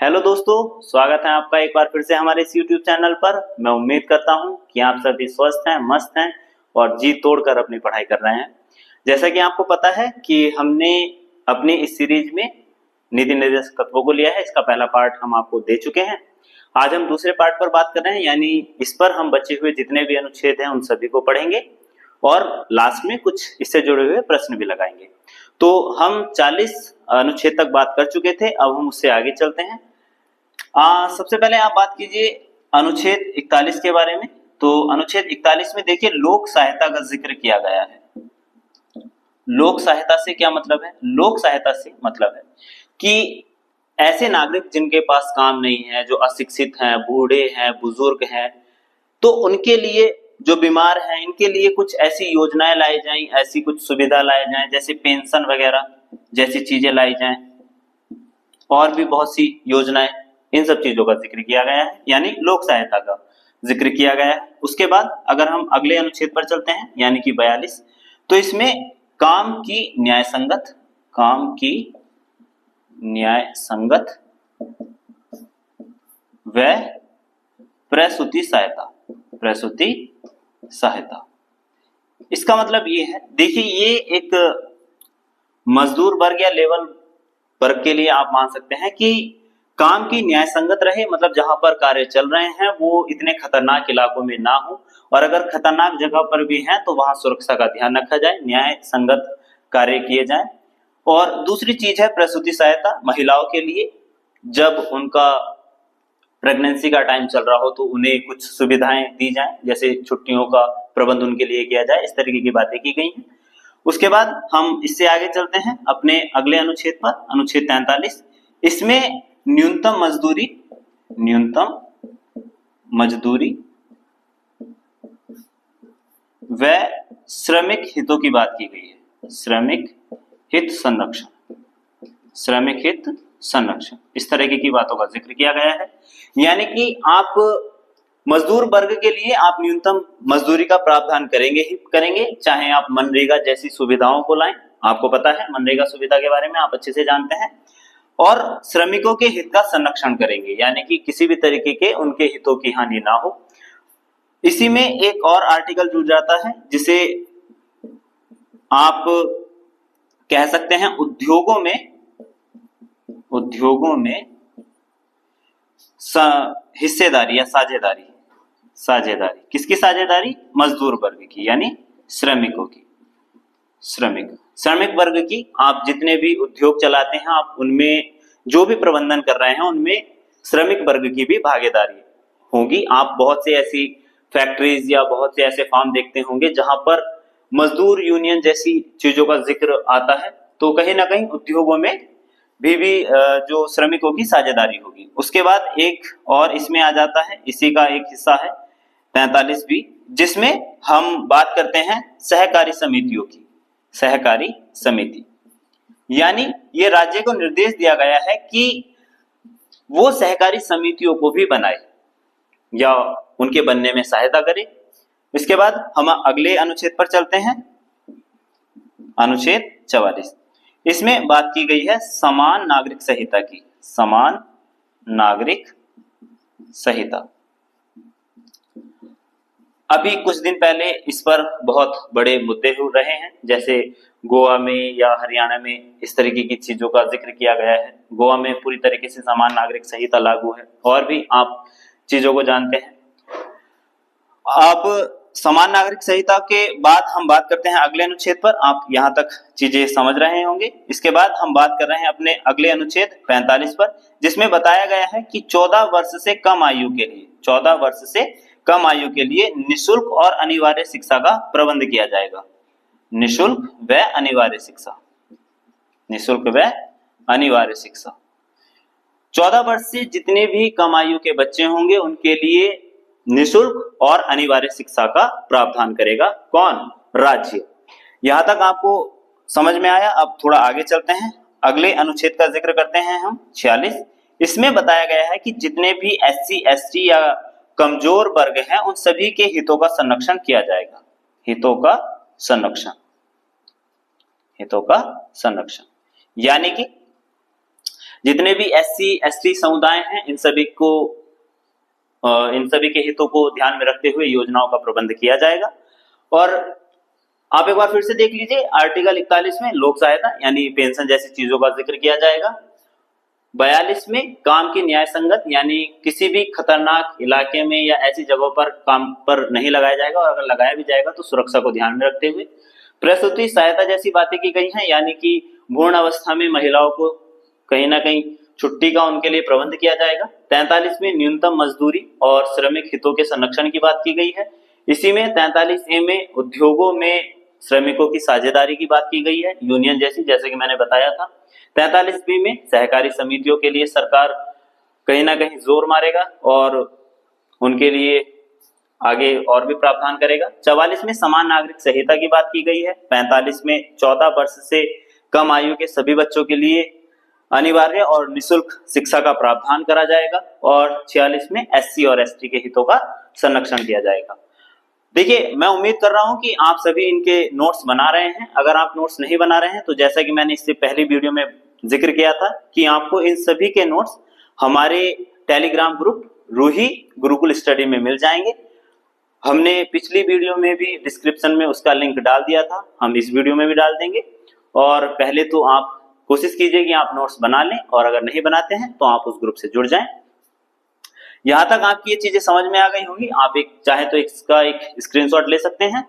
Hello दोस्तों, स्वागत है आपका एक बार फिर से हमारे इस YouTube चैनल पर। मैं उम्मीद करता हूं कि आप सभी स्वस्थ हैं, मस्त हैं और जी तोड़कर अपनी पढ़ाई कर रहे हैं। जैसा कि आपको पता है कि हमने अपनी इस सीरीज में नीति निर्देशक तत्वों को लिया है। इसका पहला पार्ट हम आपको दे चुके हैं। आज हम दूसरे पार्ट पर बात कर रहे हैं, यानी इस पर हम बचे हुए जितने भी अनुच्छेद हैं उन सभी को पढ़ेंगे और लास्ट में कुछ इससे जुड़े हुए प्रश्न भी लगाएंगे। तो हम 40 अनुच्छेद तक बात कर चुके थे, अब हम उससे आगे चलते हैं। सबसे पहले आप बात कीजिए अनुच्छेद 41 के बारे में। तो अनुच्छेद 41 में देखिए लोक सहायता का जिक्र किया गया है। लोक सहायता से क्या मतलब है? लोक सहायता से मतलब है कि ऐसे नागरिक जिनके पास काम नहीं है, जो अशिक्षित हैं, बूढ़े हैं, बुजुर्ग हैं, तो उनके लिए, जो बीमार हैं, इनके लिए कुछ ऐसी योजनाएं लाई जाएं, ऐसी कुछ सुविधा लाई जाएं, जैसे पेंशन वगैरह जैसी चीजें लाई जाएं और भी बहुत सी योजनाएं, इन सब चीजों का जिक्र किया गया है, यानी लोक सहायता का जिक्र किया गया है। उसके बाद अगर हम अगले अनुच्छेद पर चलते हैं, यानी कि 42, तो इसमें काम की न्याय संगत व प्रसूति सहायता। इसका मतलब ये है, देखिए ये एक मजदूर वर्ग या लेबर वर्ग के लिए आप मान सकते हैं कि काम की न्याय संगत रहे, मतलब जहां पर कार्य चल रहे हैं वो इतने खतरनाक इलाकों में ना हो, और अगर खतरनाक जगह पर भी हैं तो वहां सुरक्षा का ध्यान रखा जाए, न्याय संगत कार्य किए जाएं। और दूसरी चीज है प्रसूति सहायता, महिलाओं के लिए जब उनका प्रेगनेंसी का टाइम चल रहा हो तो उन्हें कुछ सुविधाएं दी जाएं, जैसे छुट्टियों का प्रबंध उनके लिए किया जाए, इस तरीके की बातें की गई हैं। उसके बाद हम इससे आगे चलते हैं अपने अगले अनुच्छेद पर, अनुच्छेद 43। इसमें न्यूनतम मजदूरी व श्रमिक हितों की बात की गई है। श्रमिक हित संरक्षण, इस तरीके की बातों का जिक्र किया गया है। यानी कि आप मजदूर वर्ग के लिए आप न्यूनतम मजदूरी का प्रावधान करेंगे ही करेंगे, चाहे आप मनरेगा जैसी सुविधाओं को लाएं। आपको पता है मनरेगा सुविधा के बारे में, आप अच्छे से जानते हैं। और श्रमिकों के हित का संरक्षण करेंगे, यानी कि किसी भी तरीके के उनके हितों की हानि ना हो। इसी में एक और आर्टिकल जुड़ जाता है जिसे आप कह सकते हैं उद्योगों में हिस्सेदारी या साझेदारी। किसकी साझेदारी? मजदूर वर्ग की, यानी श्रमिकों की। श्रमिक वर्ग की, आप जितने भी उद्योग चलाते हैं, आप उनमें जो भी प्रबंधन कर रहे हैं उनमें श्रमिक वर्ग की भी भागीदारी होगी। आप बहुत से ऐसी फैक्ट्रीज या बहुत से ऐसे फार्म देखते होंगे जहां पर मजदूर यूनियन जैसी चीजों का जिक्र आता है, तो कहीं ना कहीं उद्योगों में भी जो श्रमिकों की साझेदारी होगी। उसके बाद एक और इसमें आ जाता है, इसी का एक हिस्सा है 43 भी, जिसमें हम बात करते हैं सहकारी समितियों की। सहकारी समिति यानी ये राज्य को निर्देश दिया गया है कि वो सहकारी समितियों को भी बनाए या उनके बनने में सहायता करे। इसके बाद हम अगले अनुच्छेद पर चलते हैं, अनुच्छेद 44। इसमें बात की गई है समान नागरिक संहिता की। समान नागरिक संहिता, अभी कुछ दिन पहले इस पर बहुत बड़े मुद्दे हो रहे हैं, जैसे गोवा में या हरियाणा में इस तरीके की चीजों का जिक्र किया गया है। गोवा में पूरी तरीके से समान नागरिक संहिता लागू है, और भी आप चीजों को जानते हैं। आप समान नागरिक संहिता के बाद हम बात करते हैं अगले अनुच्छेद पर। आप यहां तक चीजें समझ रहे होंगे। इसके बाद हम बात कर रहे हैं अपने अगले अनुच्छेद 45 पर, जिसमें बताया गया है कि 14 वर्ष से कम आयु के लिए निःशुल्क और अनिवार्य शिक्षा का प्रबंध किया जाएगा। निःशुल्क व अनिवार्य शिक्षा। 14 वर्ष से जितने भी कम आयु के बच्चे होंगे उनके लिए निःशुल्क और अनिवार्य शिक्षा का प्रावधान करेगा कौन? राज्य। यहां तक आपको समझ में आया। अब थोड़ा आगे चलते हैं, अगले अनुच्छेद का जिक्र करते हैं हम 46। इसमें बताया गया है कि जितने भी SC ST या कमजोर वर्ग हैं उन सभी के हितों का संरक्षण किया जाएगा। हितों का संरक्षण, यानी कि जितने भी SC ST समुदाय हैं इन सभी के हितों को ध्यान में रखते हुए योजनाओं का प्रबंध किया जाएगा। और आप एक बार फिर से देख लीजिए, आर्टिकल 41 में लोक सहायता यानी पेंशन जैसी चीजों का जिक्र किया जाएगा। 42 में काम की न्याय संगत यानी किसी भी खतरनाक इलाके में या ऐसी जगहों पर काम पर नहीं लगाया जाएगा, और अगर लगाया भी जाएगा तो सुरक्षा को ध्यान में रखते हुए। प्रसूति सहायता जैसी बातें की गई हैं, यानी कि भ्रूण अवस्था में महिलाओं को कहीं ना कहीं छुट्टी का उनके लिए प्रबंध किया जाएगा। 43 में न्यूनतम मजदूरी और श्रमिक हितों के संरक्षण की बात की गई है। इसी में 43A में उद्योगों में श्रमिकों की साझेदारी की बात की गई है, यूनियन जैसे कि मैंने बताया था। 43B में सहकारी समितियों के लिए सरकार कहीं ना कहीं जोर मारेगा और उनके लिए आगे और भी प्रावधान करेगा। 44 में समान नागरिक संहिता की बात की गई है। 45 में 14 वर्ष से कम आयु के सभी बच्चों के लिए अनिवार्य और निःशुल्क शिक्षा का प्रावधान करा जाएगा। और 46 में SC और ST के हितों का संरक्षण किया जाएगा। देखिए, मैं उम्मीद कर रहा हूं कि आप सभी इनके नोट्स बना रहे हैं। अगर आप नोट्स नहीं बना रहे हैं तो जैसा कि मैंने इससे पहली वीडियो में जिक्र किया था कि आपको इन सभी के नोट्स हमारे Telegram group Ruhi Gurukul study में मिल जाएंगे। हमने पिछली वीडियो में भी डिस्क्रिप्शन में उसका लिंक डाल दिया था, हम इस वीडियो में भी डाल देंगे। और पहले तो आप कोशिश कीजिए कि आप नोट्स बना लें, और अगर नहीं बनाते हैं तो आप उस ग्रुप से जुड़ जाएं। यहां तक आपकी ये चीजें समझ में आ गई होंगी। आप चाहे तो इसका एक स्क्रीनशॉट ले सकते हैं।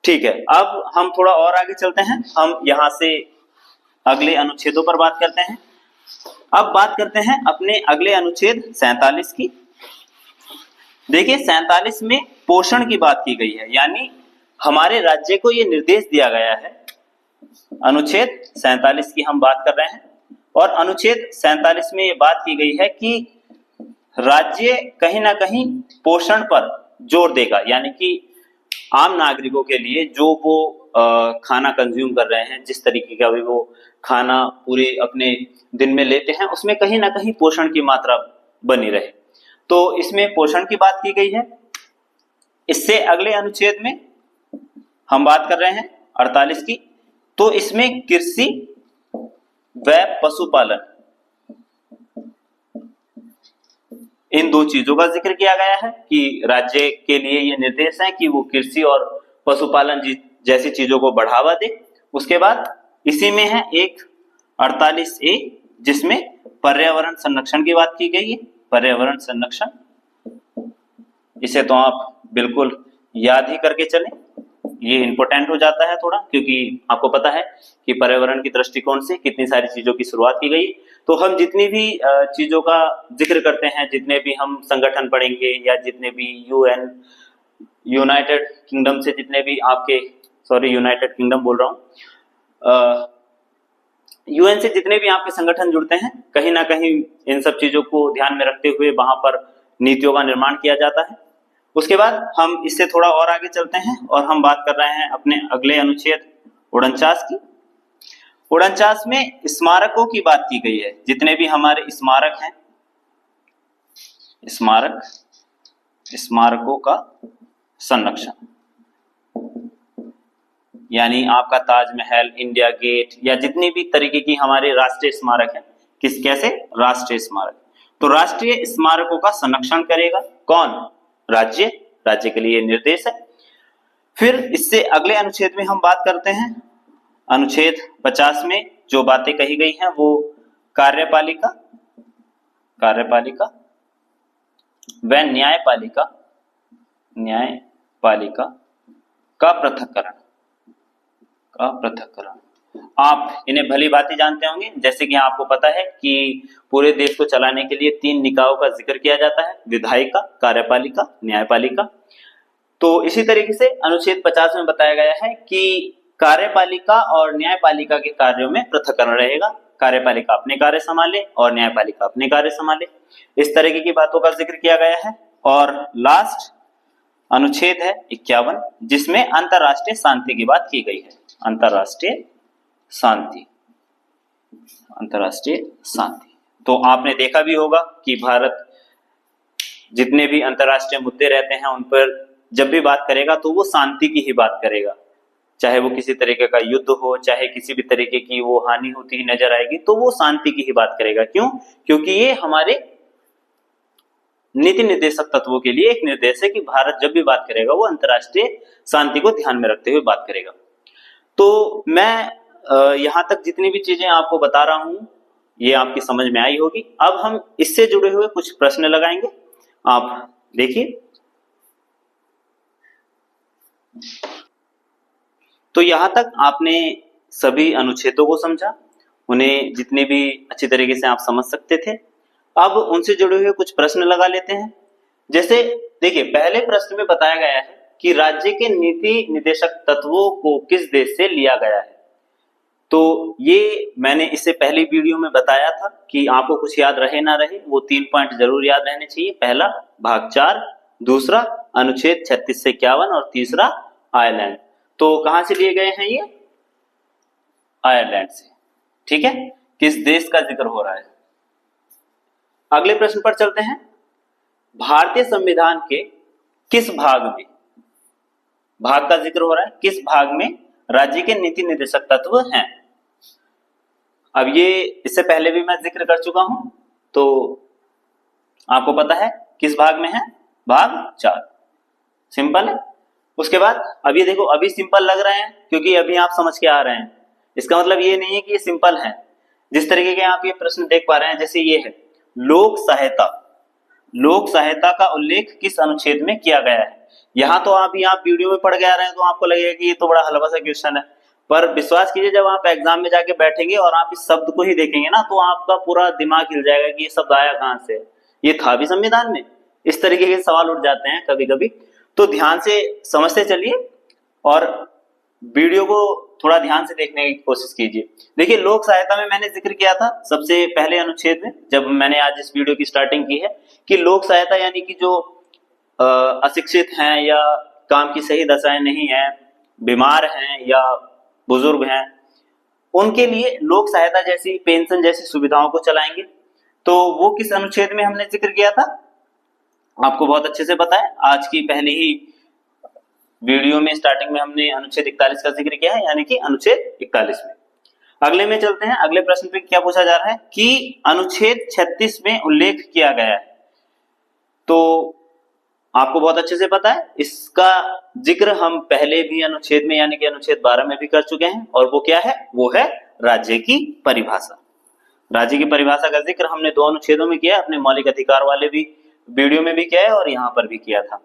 ठीक है, अब हम थोड़ा और आगे चलते हैं। हम यहां से अगले अनुच्छेदों पर बात करते हैं। अब बात करते हैं अपने अगले अनुच्छेद 47 की। देखिए, 47 में पोषण की बात की गई है, यानी हमारे राज्य को ये निर्देश दिया गया है। अनुच्छेद 47 की हम बात कर रहे हैं, और अनुच्छेद 47 में ये बात की गई है कि राज्य कहीं ना कहीं पोषण पर जोर देगा, यानी कि आम नागरिकों के लिए जो वो खाना कंज्यूम कर रहे हैं, जिस तरीके का भी वो खाना पूरे अपने दिन में लेते हैं, उसमें कहीं ना कहीं पोषण की मात्रा बनी रहे। तो इसमें पोषण की बात की गई है। इससे अगले अनुच्छेद में हम बात कर रहे हैं 48 की, तो इसमें कृषि व पशुपालन इन दो चीजों का जिक्र किया गया है कि राज्य के लिए ये निर्देश है कि वो कृषि और पशुपालन जैसी चीजों को बढ़ावा दे। उसके बाद इसी में है एक 48A, जिसमें पर्यावरण संरक्षण की बात की गई है। पर्यावरण संरक्षण, इसे तो आप बिल्कुल याद ही करके चलें, ये इंपॉर्टेंट हो जाता है थोड़ा, क्योंकि आपको पता है कि पर्यावरण की दृष्टिकोण से कितनी सारी चीजों की शुरुआत की गई। तो हम जितनी भी चीजों का जिक्र करते हैं, जितने भी हम संगठन पढ़ेंगे, या जितने भी यूनाइटेड किंगडम से जितने भी आपके यूनाइटेड किंगडम बोल रहा हूँ, UN से जितने भी आपके संगठन जुड़ते हैं, कहीं ना कहीं इन सब चीजों को ध्यान में रखते हुए वहां पर नीतियों का निर्माण किया जाता है। उसके बाद हम इससे थोड़ा और आगे चलते हैं और हम बात कर रहे हैं अपने अगले अनुच्छेद 49 की। 49 में स्मारकों की बात की गई है। जितने भी हमारे स्मारक हैं, स्मारकों का संरक्षण, यानी आपका ताजमहल, इंडिया गेट, या जितनी भी तरीके की हमारे राष्ट्रीय स्मारक हैं, कैसे राष्ट्रीय स्मारक, तो राष्ट्रीय स्मारकों का संरक्षण करेगा कौन? राज्य के लिए निर्देश है। फिर इससे अगले अनुच्छेद में हम बात करते हैं अनुच्छेद 50 में जो बातें कही गई हैं वो कार्यपालिका व न्यायपालिका का पृथक्करण। आप इन्हें भली भांति जानते होंगे, जैसे कि आपको पता है कि पूरे देश को चलाने के लिए 3 निकायों का जिक्र किया जाता है, विधायिका, कार्यपालिका, न्यायपालिका। तो इसी तरीके से अनुच्छेद 50 में बताया गया है कि कार्यपालिका और न्यायपालिका के कार्यों में पृथक्करण रहेगा। कार्यपालिका अपने कार्य संभाले और न्यायपालिका अपने कार्य संभाले, इस तरीके की बातों का जिक्र किया गया है। और लास्ट अनुच्छेद है 51, जिसमें अंतरराष्ट्रीय शांति की बात की गई है। अंतरराष्ट्रीय शांति। तो आपने देखा भी होगा कि भारत जितने भी अंतरराष्ट्रीय मुद्दे रहते हैं उन पर जब भी बात करेगा तो वो शांति की ही बात करेगा, चाहे वो किसी तरीके का युद्ध हो, चाहे किसी भी तरीके की वो हानि होती ही नजर आएगी, तो वो शांति की ही बात करेगा। क्यों? क्योंकि ये हमारे नीति निर्देशक तत्वों के लिए एक निर्देश है कि भारत जब भी बात करेगा वो अंतर्राष्ट्रीय शांति को ध्यान में रखते हुए बात करेगा। तो मैं यहाँ तक जितनी भी चीजें आपको बता रहा हूं ये आपकी समझ में आई होगी। अब हम इससे जुड़े हुए कुछ प्रश्न लगाएंगे, आप देखिए। तो यहां तक आपने सभी अनुच्छेदों को समझा, उन्हें जितनी भी अच्छी तरीके से आप समझ सकते थे। अब उनसे जुड़े हुए कुछ प्रश्न लगा लेते हैं। जैसे देखिए, पहले प्रश्न में बताया गया है कि राज्य के नीति निर्देशक तत्वों को किस देश से लिया गया है। तो ये मैंने इससे पहले वीडियो में बताया था कि आपको कुछ याद रहे ना रहे, वो 3 पॉइंट जरूर याद रहने चाहिए। पहला भाग 4, दूसरा अनुच्छेद 36 से 51 और तीसरा आयरलैंड। तो कहां से लिए गए हैं ये? आयरलैंड से। ठीक है, किस देश का जिक्र हो रहा है। अगले प्रश्न पर चलते हैं। भारतीय संविधान के किस भाग में, भाग का जिक्र हो रहा है, किस भाग में राज्य के नीति निर्देशक तत्व हैं। अब ये इससे पहले भी मैं जिक्र कर चुका हूं, तो आपको पता है किस भाग में है, भाग 4। सिंपल है। उसके बाद अब ये देखो, अभी सिंपल लग रहे हैं क्योंकि अभी आप समझ के आ रहे हैं। इसका मतलब ये नहीं है कि ये सिंपल है। जिस तरीके के आप ये प्रश्न देख पा रहे हैं, जैसे ये है लोक सहायता, लोक सहायता का उल्लेख किस अनुच्छेद में किया गया है। यहां तो आप वीडियो में पढ़ के आ रहे हैं तो आपको लगेगा कि ये तो बड़ा हलवा सा क्वेश्चन है, पर विश्वास कीजिए जब आप एग्जाम में जाके बैठेंगे और आप इस शब्द को ही देखेंगे ना, तो आपका पूरा दिमाग हिल जाएगा कि ये शब्द आया कहां से, ये था भी संविधान में। इस तरीके के सवाल उठ जाते हैं कभी कभी। तो ध्यान से समझते चलिए और वीडियो को थोड़ा ध्यान से देखने की कोशिश कीजिए। देखिए, लोक सहायता में मैंने जिक्र किया था सबसे पहले अनुच्छेद में, जब मैंने आज इस वीडियो की स्टार्टिंग की है, कि लोक सहायता यानी कि जो अशिक्षित हैं या काम की सही दशाएं नहीं है, बीमार हैं या बुजुर्ग हैं, उनके लिए लोक सहायता जैसी पेंशन जैसी सुविधाओं को चलाएंगे। तो वो किस अनुच्छेद में हमने जिक्र किया था, आपको बहुत अच्छे से पता है। आज की पहले ही वीडियो में स्टार्टिंग में हमने अनुच्छेद 41 का जिक्र किया है, यानी कि अनुच्छेद 41 में। अगले में चलते हैं। अगले प्रश्न पे क्या पूछा जा रहा है कि अनुच्छेद 36 में उल्लेख किया गया है। तो आपको बहुत अच्छे से पता है, इसका जिक्र हम पहले भी अनुच्छेद में यानी कि अनुच्छेद 12 में भी कर चुके हैं, और वो क्या है, वो है राज्य की परिभाषा। राज्य की परिभाषा का जिक्र हमने 2 अनुच्छेदों में किया, अपने मौलिक अधिकार वाले भी वीडियो में भी किया है और यहाँ पर भी किया था।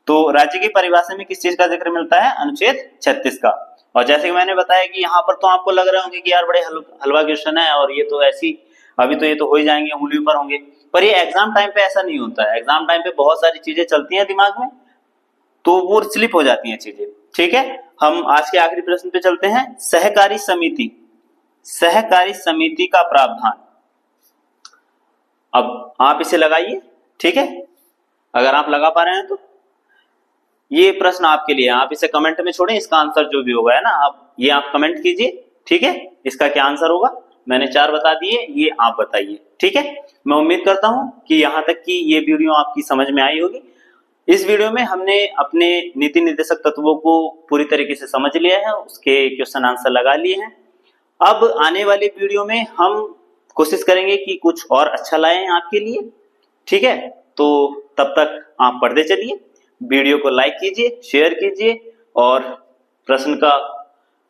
तो राज्य की परिभाषा में किस चीज का जिक्र मिलता है, अनुच्छेद 36 का। और जैसे कि मैंने बताया कि यहाँ पर तो आपको लग रहे होंगे कि यार बड़े हलवा क्वेश्चन है और ये तो ऐसी अभी तो ये तो हो ही जाएंगे, उंगली पर होंगे, पर ये एग्जाम टाइम पे ऐसा नहीं होता है। एग्जाम टाइम पे बहुत सारी चीजें चलती हैं दिमाग में, तो वो स्लिप हो जाती हैं चीजें। ठीक है, हम आज के आखिरी प्रश्न पे चलते हैं। सहकारी समिति, सहकारी समिति का प्रावधान। अब आप इसे लगाइए, ठीक है, अगर आप लगा पा रहे हैं तो ये प्रश्न आपके लिए, आप इसे कमेंट में छोड़ें, इसका आंसर जो भी होगा है ना, आप कमेंट कीजिए। ठीक है, इसका क्या आंसर होगा, मैंने 4 बता दिए, ये आप बताइए। ठीक है, मैं उम्मीद करता हूं कि यहां तक की ये वीडियो आपकी समझ में आई होगी। इस वीडियो में हमने अपने नीति निर्देशक तत्वों को पूरी तरीके से समझ लिया है, उसके क्वेश्चन आंसर लगा लिए हैं। अब आने वाली वीडियो में हम कोशिश करेंगे कि कुछ और अच्छा लाएं आपके लिए। ठीक है, तो तब तक आप पढ़ते चलिए, वीडियो को लाइक कीजिए, शेयर कीजिए, और प्रश्न का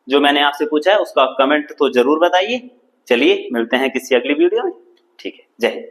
जो मैंने आपसे पूछा है उसका कमेंट तो जरूर बताइए। चलिए मिलते हैं किसी अगली वीडियो में। ठीक है, जय हिंद।